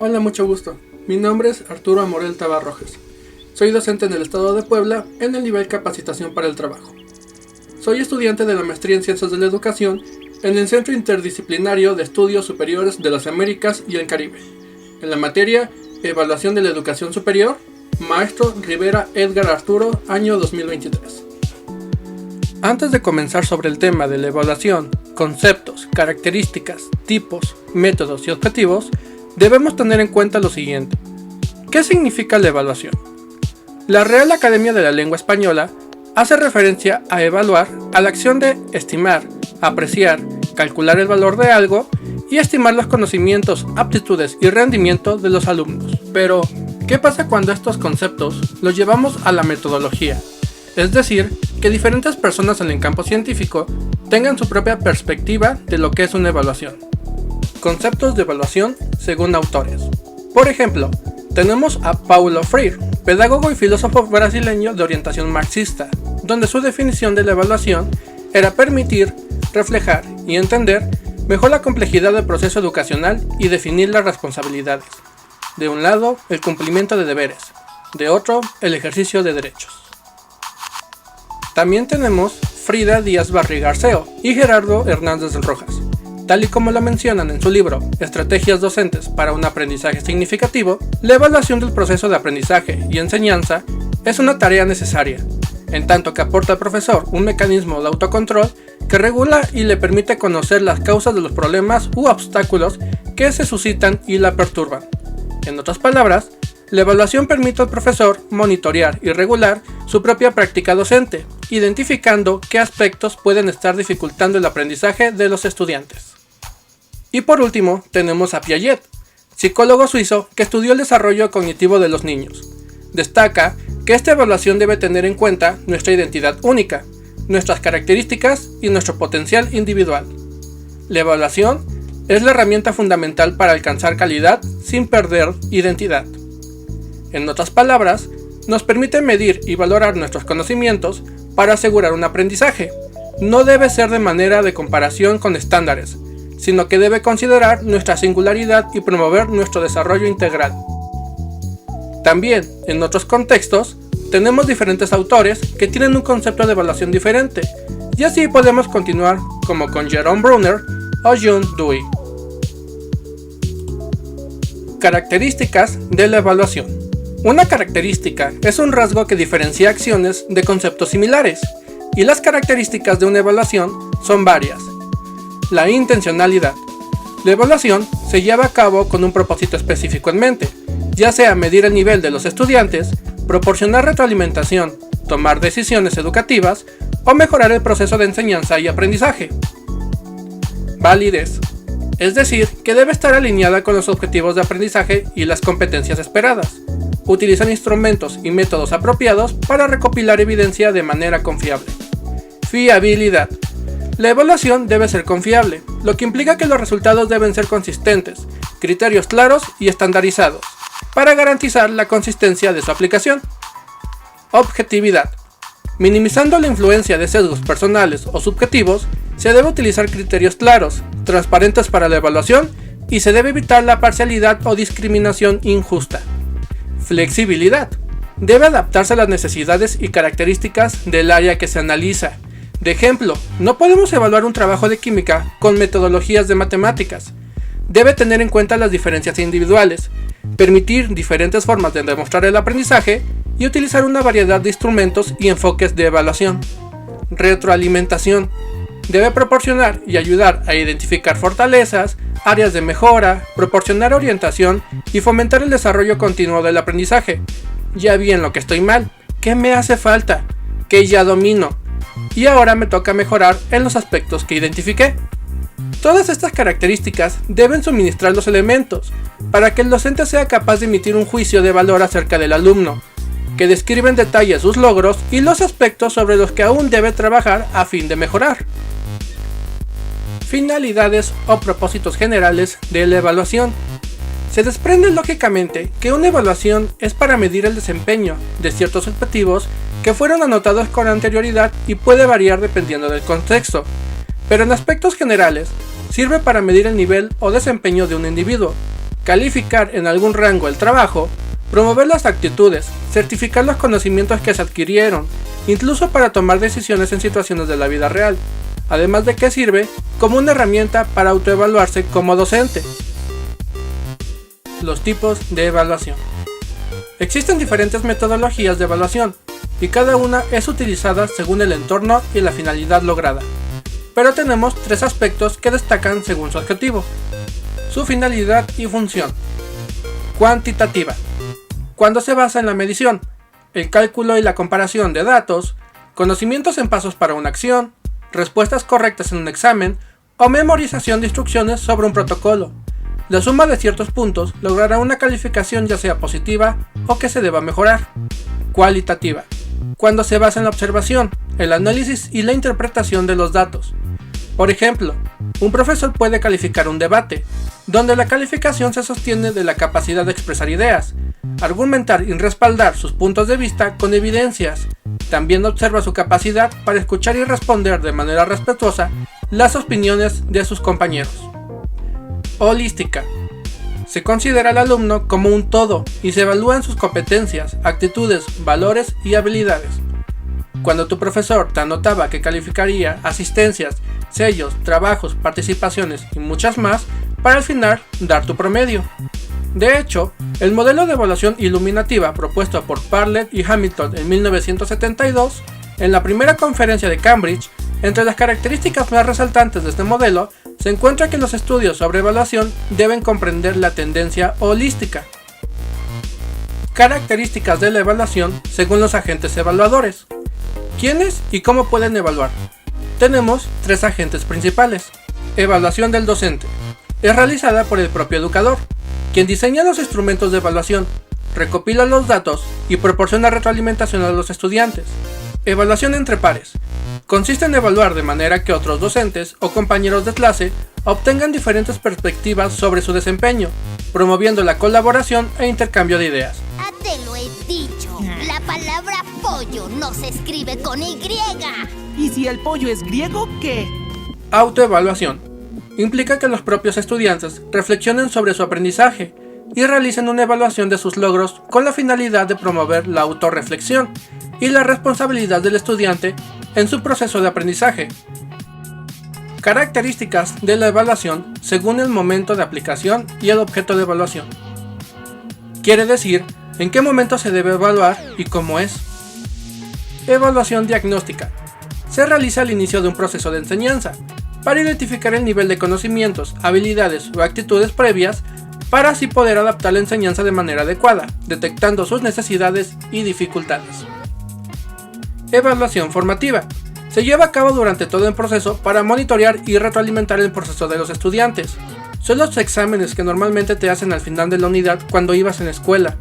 Hola, mucho gusto. Mi nombre es Arturo Amorel Tabarrojes. Soy docente en el estado de Puebla en el nivel Capacitación para el Trabajo. Soy estudiante de la maestría en Ciencias de la Educación en el Centro Interdisciplinario de Estudios Superiores de las Américas y el Caribe, en la materia Evaluación de la Educación Superior, Maestro Rivera Edgar Arturo, año 2023. Antes de comenzar sobre el tema de la evaluación, conceptos, características, tipos, métodos y objetivos, debemos tener en cuenta lo siguiente. ¿Qué significa la evaluación? La Real Academia de la Lengua Española hace referencia a evaluar a la acción de estimar, apreciar, calcular el valor de algo y estimar los conocimientos, aptitudes y rendimiento de los alumnos. Pero, ¿qué pasa cuando estos conceptos los llevamos a la metodología? Es decir, que diferentes personas en el campo científico tengan su propia perspectiva de lo que es una evaluación. Conceptos de evaluación según autores. Por ejemplo, tenemos a Paulo Freire, pedagogo y filósofo brasileño de orientación marxista, donde su definición de la evaluación era permitir, reflejar y entender mejor la complejidad del proceso educacional y definir las responsabilidades. De un lado, el cumplimiento de deberes, de otro, el ejercicio de derechos. También tenemos Frida Díaz Barriga Arceo y Gerardo Hernández Rojas. Tal y como lo mencionan en su libro Estrategias docentes para un aprendizaje significativo, la evaluación del proceso de aprendizaje y enseñanza es una tarea necesaria, en tanto que aporta al profesor un mecanismo de autocontrol que regula y le permite conocer las causas de los problemas u obstáculos que se suscitan y la perturban. En otras palabras, la evaluación permite al profesor monitorear y regular su propia práctica docente, identificando qué aspectos pueden estar dificultando el aprendizaje de los estudiantes. Y por último, tenemos a Piaget, psicólogo suizo que estudió el desarrollo cognitivo de los niños. Destaca que esta evaluación debe tener en cuenta nuestra identidad única, nuestras características y nuestro potencial individual. La evaluación es la herramienta fundamental para alcanzar calidad sin perder identidad. En otras palabras, nos permite medir y valorar nuestros conocimientos para asegurar un aprendizaje. No debe ser de manera de comparación con estándares, sino que debe considerar nuestra singularidad y promover nuestro desarrollo integral. También, en otros contextos, tenemos diferentes autores que tienen un concepto de evaluación diferente, y así podemos continuar como con Jerome Bruner o John Dewey. Características de la evaluación. Una característica es un rasgo que diferencia acciones de conceptos similares, y las características de una evaluación son varias. La intencionalidad. La evaluación se lleva a cabo con un propósito específico en mente, ya sea medir el nivel de los estudiantes, proporcionar retroalimentación, tomar decisiones educativas o mejorar el proceso de enseñanza y aprendizaje. Validez. Es decir, que debe estar alineada con los objetivos de aprendizaje y las competencias esperadas. Utilizan instrumentos y métodos apropiados para recopilar evidencia de manera confiable. Fiabilidad. La evaluación debe ser confiable, lo que implica que los resultados deben ser consistentes, criterios claros y estandarizados, para garantizar la consistencia de su aplicación. Objetividad. Minimizando la influencia de sesgos personales o subjetivos, se debe utilizar criterios claros, transparentes para la evaluación y se debe evitar la parcialidad o discriminación injusta. Flexibilidad. Debe adaptarse a las necesidades y características del área que se analiza. De ejemplo, no podemos evaluar un trabajo de química con metodologías de matemáticas. Debe tener en cuenta las diferencias individuales, permitir diferentes formas de demostrar el aprendizaje y utilizar una variedad de instrumentos y enfoques de evaluación. Retroalimentación. Debe proporcionar y ayudar a identificar fortalezas, áreas de mejora, proporcionar orientación y fomentar el desarrollo continuo del aprendizaje. Ya vi en lo que estoy mal, qué me hace falta, qué ya domino, y ahora me toca mejorar en los aspectos que identifiqué. Todas estas características deben suministrar los elementos para que el docente sea capaz de emitir un juicio de valor acerca del alumno, que describe en detalle sus logros y los aspectos sobre los que aún debe trabajar a fin de mejorar. Finalidades o propósitos generales de la evaluación. Se desprende lógicamente que una evaluación es para medir el desempeño de ciertos objetivos que fueron anotados con anterioridad y puede variar dependiendo del contexto, pero en aspectos generales sirve para medir el nivel o desempeño de un individuo, calificar en algún rango el trabajo, promover las actitudes, certificar los conocimientos que se adquirieron, incluso para tomar decisiones en situaciones de la vida real, además de que sirve como una herramienta para autoevaluarse como docente. Los tipos de evaluación. Existen diferentes metodologías de evaluación, y cada una es utilizada según el entorno y la finalidad lograda. Pero tenemos tres aspectos que destacan según su objetivo: su finalidad y función. Cuantitativa, cuando se basa en la medición, el cálculo y la comparación de datos, conocimientos en pasos para una acción, respuestas correctas en un examen o memorización de instrucciones sobre un protocolo. La suma de ciertos puntos logrará una calificación ya sea positiva o que se deba mejorar. Cualitativa, cuando se basa en la observación, el análisis y la interpretación de los datos. Por ejemplo, un profesor puede calificar un debate, donde la calificación se sostiene de la capacidad de expresar ideas, argumentar y respaldar sus puntos de vista con evidencias. También observa su capacidad para escuchar y responder de manera respetuosa las opiniones de sus compañeros. Holística. Se considera al alumno como un todo y se evalúan sus competencias, actitudes, valores y habilidades. Cuando tu profesor te anotaba que calificaría asistencias, sellos, trabajos, participaciones y muchas más, para al final dar tu promedio. De hecho, el modelo de evaluación iluminativa propuesto por Bartlett y Hamilton en 1972, en la primera conferencia de Cambridge, entre las características más resaltantes de este modelo, se encuentra que los estudios sobre evaluación deben comprender la tendencia holística. Características de la evaluación según los agentes evaluadores. ¿Quiénes y cómo pueden evaluar? Tenemos tres agentes principales. Evaluación del docente. Es realizada por el propio educador, quien diseña los instrumentos de evaluación, recopila los datos y proporciona retroalimentación a los estudiantes. Evaluación entre pares. Consiste en evaluar de manera que otros docentes o compañeros de clase obtengan diferentes perspectivas sobre su desempeño, promoviendo la colaboración e intercambio de ideas. Te lo he dicho, la palabra pollo no se escribe con Y. ¿Y si el pollo es griego, qué? Autoevaluación. Implica que los propios estudiantes reflexionen sobre su aprendizaje y realicen una evaluación de sus logros con la finalidad de promover la autorreflexión y la responsabilidad del estudiante en su proceso de aprendizaje. Características de la evaluación según el momento de aplicación y el objeto de evaluación. Quiere decir en qué momento se debe evaluar y cómo es. Evaluación diagnóstica. Se realiza al inicio de un proceso de enseñanza, para identificar el nivel de conocimientos, habilidades o actitudes previas, para así poder adaptar la enseñanza de manera adecuada, detectando sus necesidades y dificultades. Evaluación formativa. Se lleva a cabo durante todo el proceso para monitorear y retroalimentar el proceso de los estudiantes. Son los exámenes que normalmente te hacen al final de la unidad cuando ibas en la escuela.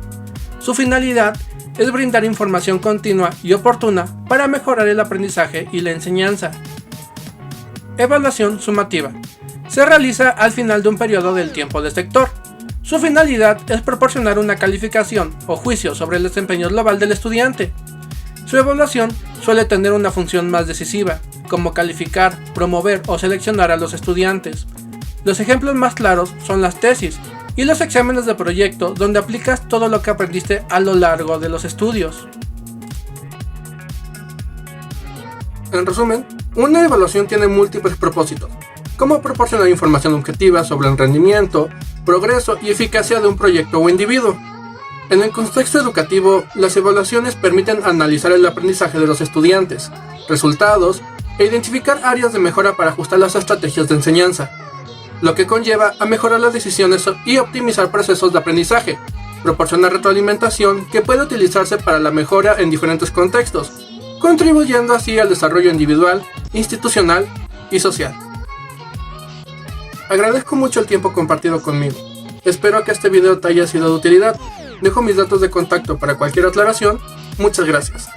Su finalidad es brindar información continua y oportuna para mejorar el aprendizaje y la enseñanza. Evaluación sumativa. Se realiza al final de un periodo del tiempo de sector. Su finalidad es proporcionar una calificación o juicio sobre el desempeño global del estudiante. Su evaluación suele tener una función más decisiva, como calificar, promover o seleccionar a los estudiantes. Los ejemplos más claros son las tesis y los exámenes de proyecto, donde aplicas todo lo que aprendiste a lo largo de los estudios. En resumen, una evaluación tiene múltiples propósitos, como proporcionar información objetiva sobre el rendimiento, progreso y eficacia de un proyecto o individuo. En el contexto educativo, las evaluaciones permiten analizar el aprendizaje de los estudiantes, resultados e identificar áreas de mejora para ajustar las estrategias de enseñanza, lo que conlleva a mejorar las decisiones y optimizar procesos de aprendizaje, proporcionar retroalimentación que puede utilizarse para la mejora en diferentes contextos, contribuyendo así al desarrollo individual, institucional y social. Agradezco mucho el tiempo compartido conmigo. Espero que este video te haya sido de utilidad. Dejo mis datos de contacto para cualquier aclaración. Muchas gracias.